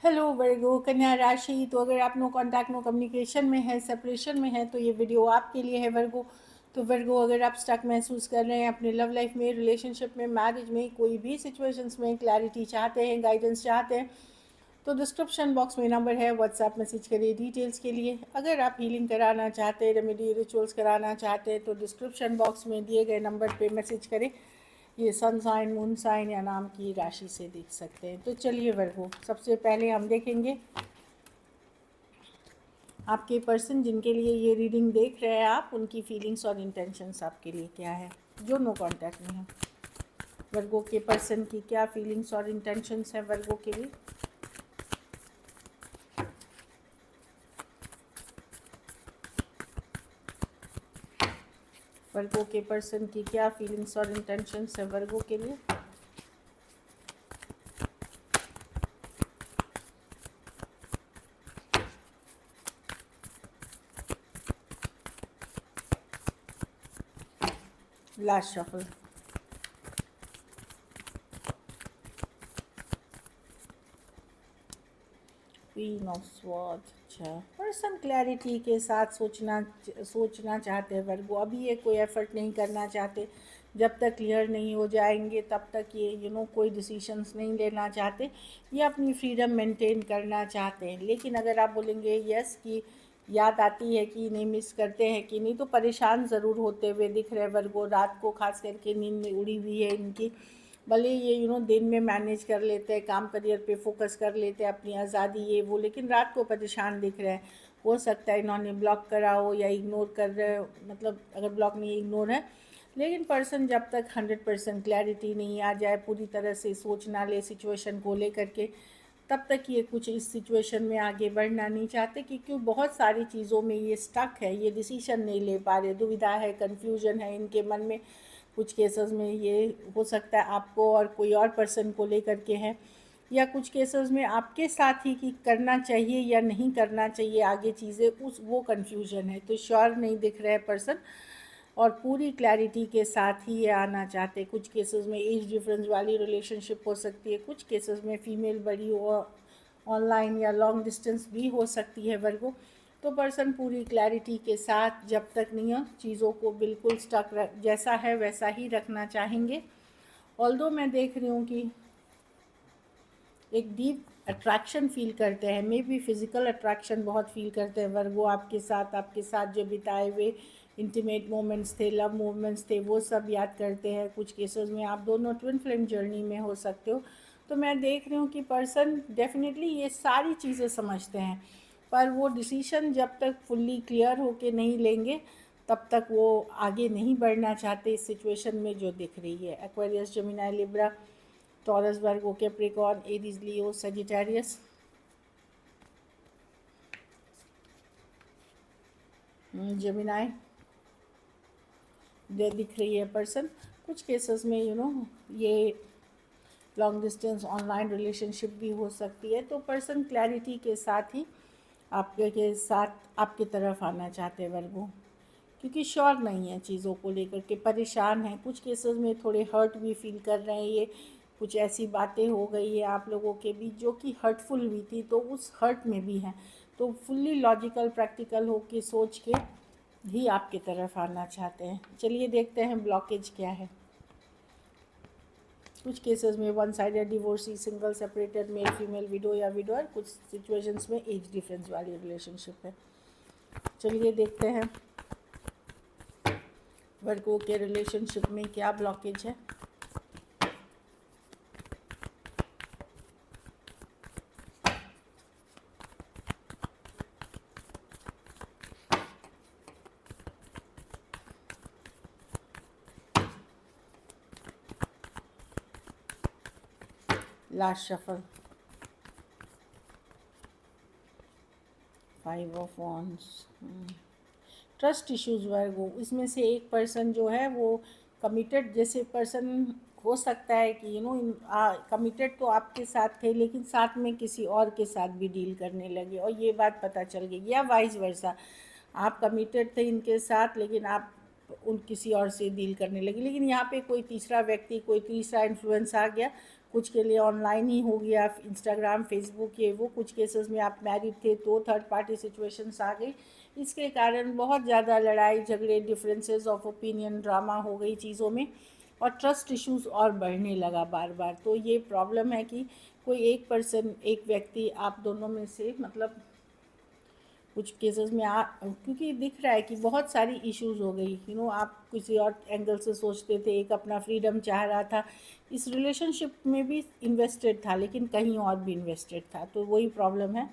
Hello वर्गो कन्या राशि। तो अगर आप नो कांटेक्ट नो कम्युनिकेशन में है, सेपरेशन में है, तो ये वीडियो आपके लिए है वर्गो। तो वर्गो, अगर आप स्टक महसूस कर रहे हैं अपने लव लाइफ में, रिलेशनशिप में, मैरिज में, कोई भी सिचुएशंस में क्लैरिटी चाहते हैं, गाइडेंस चाहते हैं, तो डिस्क्रिप्शन बॉक्स में नंबर है, व्हाट्सएप मैसेज करिए डिटेल्स के लिए। अगर आप हीलिंग कराना चाहते हैं, रेमेडी रिचुअल्स कराना चाहते हैं, तो डिस्क्रिप्शन बॉक्स में दिए गए नंबर पे मैसेज करें। ये सन साइन, मून साइन या नाम की राशि से देख सकते हैं। तो चलिए वर्गो, सबसे पहले हम देखेंगे आपके पर्सन जिनके लिए ये रीडिंग देख रहे हैं आप, उनकी फीलिंग्स और इंटेंशंस आपके लिए क्या है, जो नो कांटेक्ट में है। वर्गो के पर्सन की क्या फीलिंग्स और इंटेंशंस है वर्गो के लिए। वर्गो के पर्सन की क्या फीलिंग्स और इंटेंशंस है वर्गो के लिए। Last shuffle. Queen of sword. अच्छा, पर्सन क्लैरिटी के साथ सोचना चाहते हैं वर्गो। अभी ये कोई एफर्ट नहीं करना चाहते। जब तक क्लियर नहीं हो जाएंगे तब तक ये कोई डिसीशंस नहीं लेना चाहते। ये अपनी फ्रीडम मेंटेन करना चाहते हैं। लेकिन अगर आप बोलेंगे यस कि याद आती है कि नहीं, मिस करते हैं कि नहीं, तो परेशान ज़रूर होते हुए दिख रहे वर्गो। रात को खास करके नींद में उड़ी हुई है इनकी। भले ये दिन में मैनेज कर लेते हैं, काम करियर पे फोकस कर लेते हैं, अपनी आज़ादी ये वो, लेकिन रात को परेशान दिख रहे हैं। हो सकता है इन्होंने ब्लॉक करा हो या इग्नोर कर रहे हो, मतलब अगर ब्लॉक नहीं इग्नोर है। लेकिन पर्सन जब तक 100% क्लैरिटी नहीं आ जाए, पूरी तरह से सोच ना ले सिचुएशन को लेकर के, तब तक ये कुछ इस सिचुएशन में आगे बढ़ना नहीं चाहते, क्योंकि बहुत सारी चीज़ों में ये स्टक है, ये डिसीजन नहीं ले पा रहे, दुविधा है, कन्फ्यूजन है इनके मन में। कुछ केसेस में ये हो सकता है आपको और कोई और पर्सन को लेकर के है, या कुछ केसेस में आपके साथ ही कि करना चाहिए या नहीं करना चाहिए आगे चीज़ें, उस वो कन्फ्यूजन है। तो श्योर नहीं दिख रहा है पर्सन, और पूरी क्लैरिटी के साथ ही ये आना चाहते। कुछ केसेस में एज डिफरेंस वाली रिलेशनशिप हो सकती है, कुछ केसेस में फीमेल बड़ी हो, ऑनलाइन या लॉन्ग डिस्टेंस भी हो सकती है वर्गो। तो पर्सन पूरी क्लैरिटी के साथ जब तक नहीं हो, चीज़ों को बिल्कुल स्टक जैसा है वैसा ही रखना चाहेंगे। ऑल्दो मैं देख रही हूँ कि एक डीप अट्रैक्शन फील करते हैं, मे बी फिज़िकल अट्रैक्शन बहुत फील करते हैं वर्गो आपके साथ जो बिताए हुए इंटीमेट मोमेंट्स थे, लव मोमेंट्स थे, वो सब याद करते हैं। कुछ केसेस में आप दोनों ट्विन फ्लेम जर्नी में हो सकते हो। तो मैं देख रही हूँ कि पर्सन डेफिनेटली ये सारी चीज़ें समझते हैं, पर वो डिसीशन जब तक फुल्ली क्लियर होके नहीं लेंगे तब तक वो आगे नहीं बढ़ना चाहते इस सिचुएशन में जो दिख रही है। Aquarius, Gemini, Libra, taurus, Virgo, Capricorn, Aries, Leo, Sagittarius, Gemini दिख रही है पर्सन। कुछ केसेस में ये लॉन्ग डिस्टेंस ऑनलाइन रिलेशनशिप भी हो सकती है। तो पर्सन क्लैरिटी के साथ ही आपके साथ आपकी तरफ आना चाहते हैं वर्गो, क्योंकि श्योर नहीं है चीज़ों को लेकर के, परेशान हैं। कुछ केसेस में थोड़े हर्ट भी फील कर रहे हैं। ये कुछ ऐसी बातें हो गई है आप लोगों के बीच जो कि हर्टफुल हुई थी, तो उस हर्ट में भी हैं। तो फुल्ली लॉजिकल प्रैक्टिकल हो के सोच के ही आपकी तरफ आना चाहते हैं। चलिए देखते हैं ब्लॉकेज क्या है। कुछ केसेस में one sided divorcee, single, separated, male female, window या विडोअर। कुछ सिचुएशंस में एज डिफरेंस वाली रिलेशनशिप है। चलिए देखते हैं वर्गो के रिलेशनशिप में क्या ब्लॉकेज है। Last shuffle, 5 of wands. Trust issues Virgo, इसमें से एक पर्सन जो है वो कमिटेड जैसे पर्सन हो सकता है कि कमिटेड तो आपके साथ थे, लेकिन साथ में किसी और के साथ भी डील करने लगे और ये बात पता चल गई, या वाइस वर्सा। आप कमिटेड थे इनके साथ, लेकिन आप किसी और से डील करने लगे। लेकिन यहाँ पे कोई तीसरा व्यक्ति, कोई तीसरा इन्फ्लुएंस आ गया, कुछ के लिए ऑनलाइन ही हो गया, इंस्टाग्राम, फेसबुक, ये वो। कुछ केसेस में आप मैरिड थे तो थर्ड पार्टी सिचुएशंस आ गई। इसके कारण बहुत ज़्यादा लड़ाई झगड़े, डिफरेंसेस ऑफ ओपिनियन, ड्रामा हो गई चीज़ों में, और ट्रस्ट इश्यूज और बढ़ने लगा बार बार। तो ये प्रॉब्लम है कि कोई एक पर्सन, एक व्यक्ति, आप दोनों में से मतलब कुछ केसेस में क्योंकि दिख रहा है कि बहुत सारी इश्यूज हो गई, आप किसी और एंगल से सोचते थे, एक अपना फ्रीडम चाह रहा था, इस रिलेशनशिप में भी इन्वेस्टेड था लेकिन कहीं और भी इन्वेस्टेड था, तो वही प्रॉब्लम है।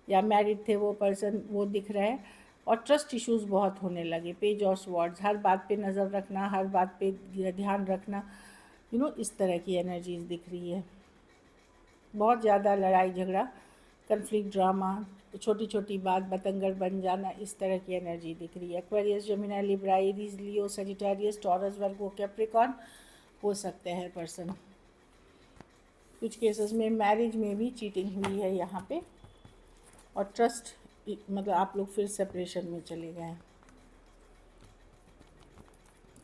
या मैरिड थे वो पर्सन, वो दिख रहा है। और ट्रस्ट इश्यूज बहुत होने लगे, पेज ऑफ स्वॉर्ड्स, हर बात पे नज़र रखना, हर बात पे ध्यान रखना, इस तरह की एनर्जीज दिख रही है। बहुत ज़्यादा लड़ाई झगड़ा, कन्फ्लिक्ट, ड्रामा, छोटी छोटी बात बतंगड़ बन जाना, इस तरह की एनर्जी दिख रही है। Aquarius, Gemini, Libra, Aries, Leo, Sagittarius, taurus, Virgo, Capricorn हो सकते हैं पर्सन। कुछ केसेस में मैरिज में भी चीटिंग हुई है यहाँ पे, और ट्रस्ट मतलब आप लोग फिर सेपरेशन में चले गए हैं।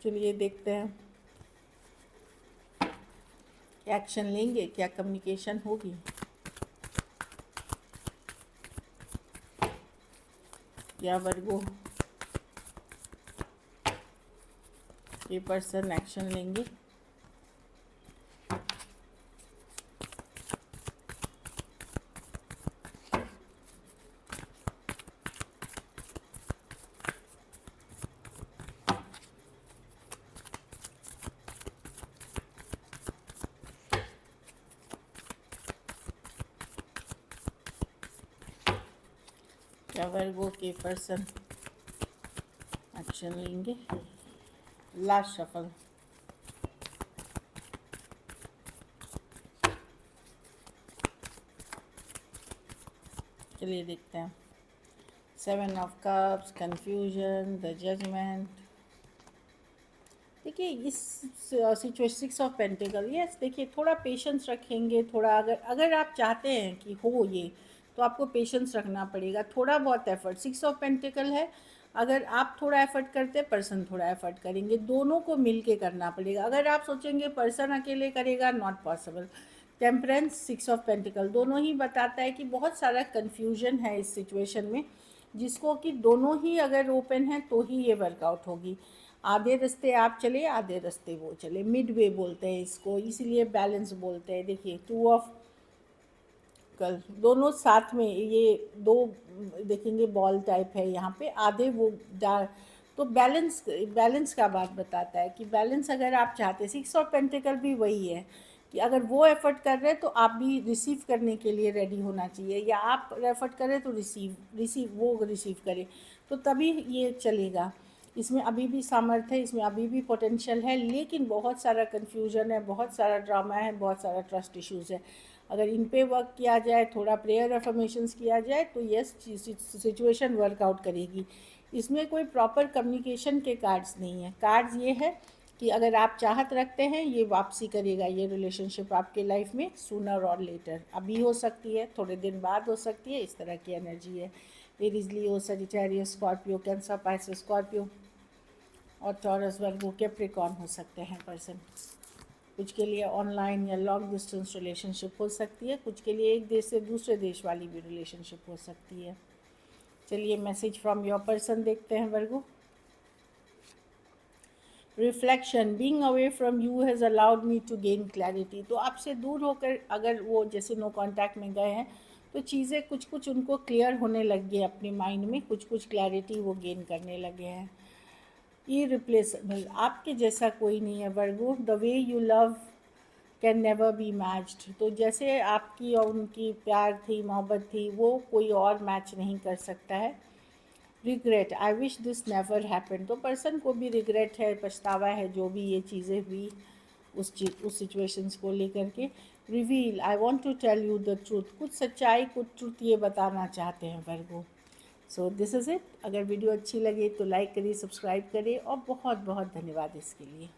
चलिए देखते हैं एक्शन लेंगे, क्या कम्युनिकेशन होगी। या वर्गो ये पर्सन एक्शन लेंगे। या वर्गो के पर्सन एक्शन लेंगे। Last shuffle. चलिए देखते हैं। 7 of cups, confusion, the judgment. देखिए इस सिचुएशन 6 ऑफ पेंटिकल, यस, देखिए थोड़ा पेशेंस रखेंगे, थोड़ा अगर आप चाहते हैं कि हो ये, तो आपको पेशेंस रखना पड़ेगा, थोड़ा बहुत एफर्ट। 6 ऑफ पेंटिकल है, अगर आप थोड़ा एफर्ट करते, पर्सन थोड़ा एफर्ट करेंगे, दोनों को मिल के करना पड़ेगा। अगर आप सोचेंगे पर्सन अकेले करेगा, not possible. Temperance, 6 of pentacle दोनों ही बताता है कि बहुत सारा कन्फ्यूजन है इस सिचुएशन में, जिसको कि दोनों ही अगर ओपन है तो ही ये वर्कआउट होगी। आधे रास्ते आप चले, आधे रास्ते वो चले, मिड वे बोलते हैं इसको, इसीलिए बैलेंस बोलते हैं। देखिए 2 ऑफ कल, दोनों साथ में, ये दो देखेंगे बॉल टाइप है यहाँ पे, आधे वो डार, तो बैलेंस का बात बताता है कि बैलेंस अगर आप चाहते, 6 ऑफ पेंटिकल भी वही है कि अगर वो एफर्ट कर रहे हैं तो आप भी रिसीव करने के लिए रेडी होना चाहिए, या आप एफर्ट करें तो वो रिसीव करे, तो तभी ये चलेगा। इसमें अभी भी सामर्थ्य है, इसमें अभी भी पोटेंशियल है, लेकिन बहुत सारा कन्फ्यूजन है, बहुत सारा ड्रामा है, बहुत सारा ट्रस्ट इश्यूज़ है। अगर इन पे वर्क किया जाए, थोड़ा प्रेयर अफर्मेशंस किया जाए, तो यस सिचुएशन वर्कआउट करेगी। इसमें कोई प्रॉपर कम्युनिकेशन के कार्ड्स नहीं है। कार्ड्स ये है कि अगर आप चाहत रखते हैं, ये वापसी करेगा, ये रिलेशनशिप आपके लाइफ में सूनर और लेटर, अभी हो सकती है, थोड़े दिन बाद हो सकती है, इस तरह की एनर्जी है। Aries, Leo, Sagittarius, Scorpio, Cancer, Pisces, Scorpio और टॉरस, वर्गो, कैप्रिकॉर्न हो सकते हैं पर्सन। कुछ के लिए ऑनलाइन या लॉन्ग डिस्टेंस रिलेशनशिप हो सकती है, कुछ के लिए एक देश से दूसरे देश वाली भी रिलेशनशिप हो सकती है। चलिए मैसेज फ्रॉम योर पर्सन देखते हैं Virgo. Reflection, being away from you has allowed me to gain clarity. तो आपसे दूर होकर अगर वो जैसे नो कांटेक्ट में गए हैं, तो चीज़ें कुछ कुछ उनको क्लियर होने लग गई अपने माइंड में, कुछ कुछ क्लैरिटी वो गेन करने लगे हैं। इरिप्लेसेबल, आपके जैसा कोई नहीं है Virgo. The way you love can never be matched. तो जैसे आपकी और उनकी प्यार थी, मोहब्बत थी, वो कोई और मैच नहीं कर सकता है। Regret, I wish this never happen. तो पर्सन को भी रिग्रेट है, पछतावा है, जो भी ये चीज़ें हुई उस सिचुएशंस को लेकर के। Reveal, I want to tell you the truth, कुछ सच्चाई, कुछ ट्रूथ ये बताना चाहते हैं Virgo. So this is it. अगर वीडियो अच्छी लगे तो लाइक करिए, सब्सक्राइब करिए, और बहुत बहुत धन्यवाद इसके लिए।